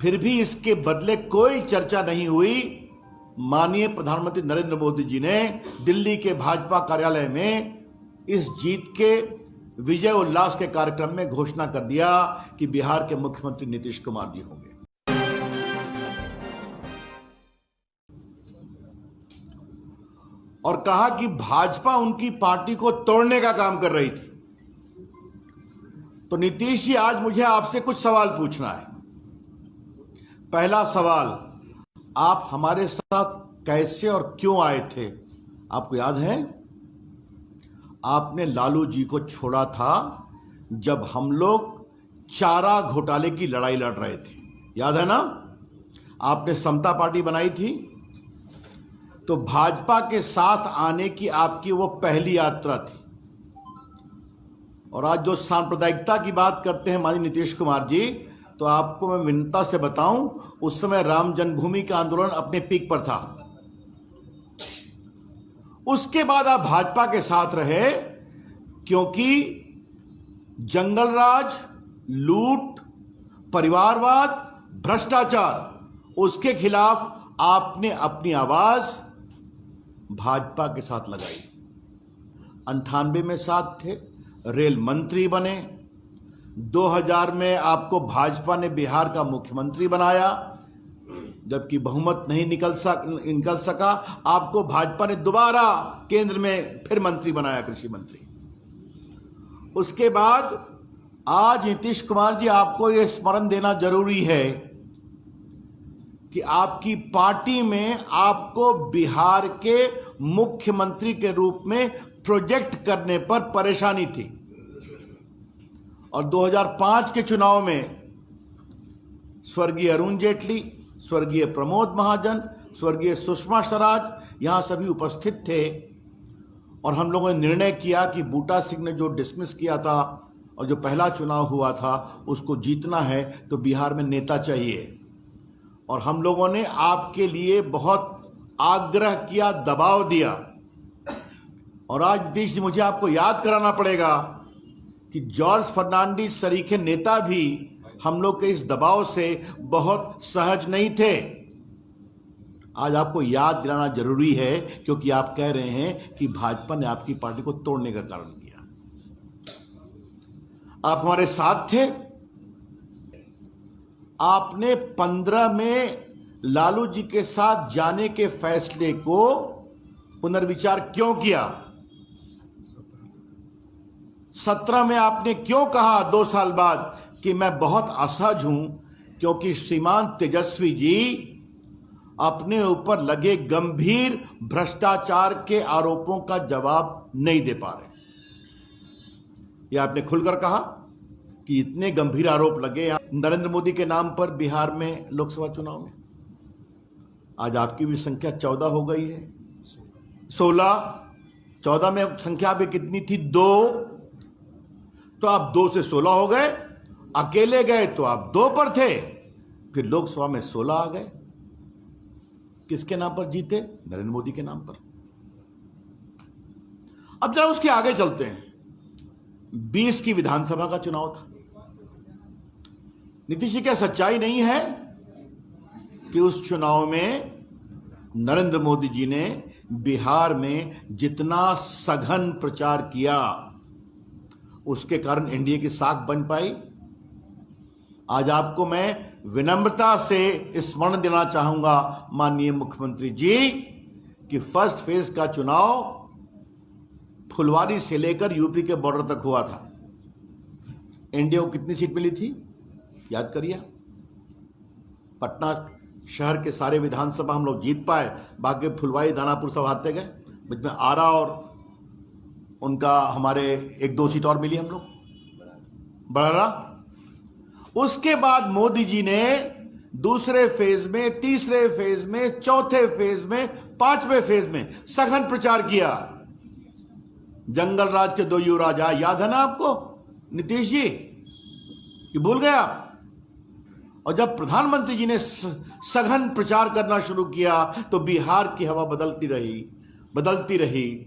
फिर भी इसके बदले कोई चर्चा नहीं हुई। माननीय प्रधानमंत्री नरेंद्र मोदी जी ने दिल्ली के भाजपा कार्यालय में इस जीत के विजय उल्लास के कार्यक्रम में घोषणा कर दिया कि बिहार के मुख्यमंत्री नीतीश कुमार जी होंगे। और कहा कि भाजपा उनकी पार्टी को तोड़ने का काम कर रही थी। तो नीतीश जी, आज मुझे आपसे कुछ सवाल पूछना है। पहला सवाल, आप हमारे साथ कैसे और क्यों आए थे? आपको याद है? आपने लालू जी को छोड़ा था जब हम लोग चारा घोटाले की लड़ाई लड़ रहे थे, याद है ना? आपने समता पार्टी बनाई थी। तो भाजपा के साथ आने की आपकी वो पहली यात्रा थी। और आज जो सांप्रदायिकता की बात करते हैं माननीय नीतीश कुमार जी, तो आपको मैं विनम्रता से बताऊं, उस समय राम जन्मभूमि का आंदोलन अपने पीक पर था। उसके बाद आप भाजपा के साथ रहे क्योंकि जंगलराज, लूट, परिवारवाद, भ्रष्टाचार, उसके खिलाफ आपने अपनी आवाज भाजपा के साथ लगाई। 98 में साथ थे, रेल मंत्री बने। 2000 में आपको भाजपा ने बिहार का मुख्यमंत्री बनाया, जबकि बहुमत नहीं निकल सका। आपको भाजपा ने दोबारा केंद्र में फिर मंत्री बनाया, कृषि मंत्री। उसके बाद आज नीतीश कुमार जी, आपको यह स्मरण देना जरूरी है कि आपकी पार्टी में आपको बिहार के मुख्यमंत्री के रूप में प्रोजेक्ट करने पर परेशानी थी। और 2005 के चुनाव में स्वर्गीय अरुण जेटली, स्वर्गीय प्रमोद महाजन, स्वर्गीय सुषमा स्वराज यहां सभी उपस्थित थे। और हम लोगों ने निर्णय किया कि बूटा सिंह ने जो डिसमिस किया था और जो पहला चुनाव हुआ था उसको जीतना है, तो बिहार में नेता चाहिए। और हम लोगों ने आपके लिए बहुत आग्रह किया, दबाव दिया। और आज नीतीश जी, मुझे आपको याद कराना पड़ेगा कि जॉर्ज फर्नांडिस सरीखे नेता भी हम लोग के इस दबाव से बहुत सहज नहीं थे। आज आपको याद दिलाना जरूरी है क्योंकि आप कह रहे हैं कि भाजपा ने आपकी पार्टी को तोड़ने का कारण किया। आप हमारे साथ थे। आपने 15 में लालू जी के साथ जाने के फैसले को पुनर्विचार क्यों किया? 17 में आपने क्यों कहा 2 साल बाद कि मैं बहुत असहज हूं क्योंकि श्रीमान तेजस्वी जी अपने ऊपर लगे गंभीर भ्रष्टाचार के आरोपों का जवाब नहीं दे पा रहे? यह आपने खुलकर कहा कि इतने गंभीर आरोप लगे नरेंद्र मोदी के नाम पर बिहार में लोकसभा चुनाव में। आज आपकी भी संख्या 14 हो गई है, 16। 14 में संख्या भी कितनी थी? 2। तो आप 2 से 16 हो गए। अकेले गए तो आप 2 पर थे, फिर लोकसभा में 16 आ गए। किसके नाम पर जीते? नरेंद्र मोदी के नाम पर। अब जरा उसके आगे चलते हैं। 20 की विधानसभा का चुनाव था। नीतीश जी, क्या सच्चाई नहीं है कि उस चुनाव में नरेंद्र मोदी जी ने बिहार में जितना सघन प्रचार किया उसके कारण एनडीए की साख बन पाई? आज आपको मैं विनम्रता से स्मरण देना चाहूंगा माननीय मुख्यमंत्री जी कि फर्स्ट फेज का चुनाव फुलवारी से लेकर यूपी के बॉर्डर तक हुआ था। एनडीए को कितनी सीट मिली थी? याद करिए। पटना शहर के सारे विधानसभा हम लोग जीत पाए, बाकी फुलवारी, दानापुर सब हारते गए। बीच में आरा और उनका हमारे 1-2 सीट और मिली हम लोग, बड़ा। उसके बाद मोदी जी ने दूसरे फेज में, तीसरे फेज में, चौथे फेज में, 5वें फेज में सघन प्रचार किया। जंगल राज के 2 युवराज आए, याद है ना आपको नीतीश जी? कि भूल गया? और जब प्रधानमंत्री जी ने सघन प्रचार करना शुरू किया तो बिहार की हवा बदलती रही।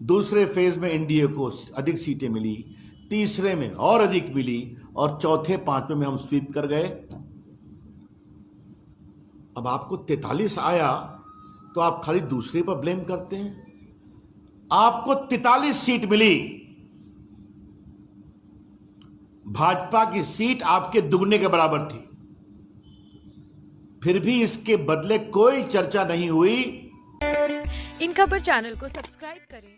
दूसरे फेज में एनडीए को अधिक सीटें मिली, तीसरे में और अधिक मिली, और चौथे 5वें में हम स्वीप कर गए। अब आपको 43 आया तो आप खाली दूसरे पर ब्लेम करते हैं। आपको 43 सीट मिली, भाजपा की सीट आपके दुगने के बराबर थी, फिर भी इसके बदले कोई चर्चा नहीं हुई। इन खबर चैनल को सब्सक्राइब करें।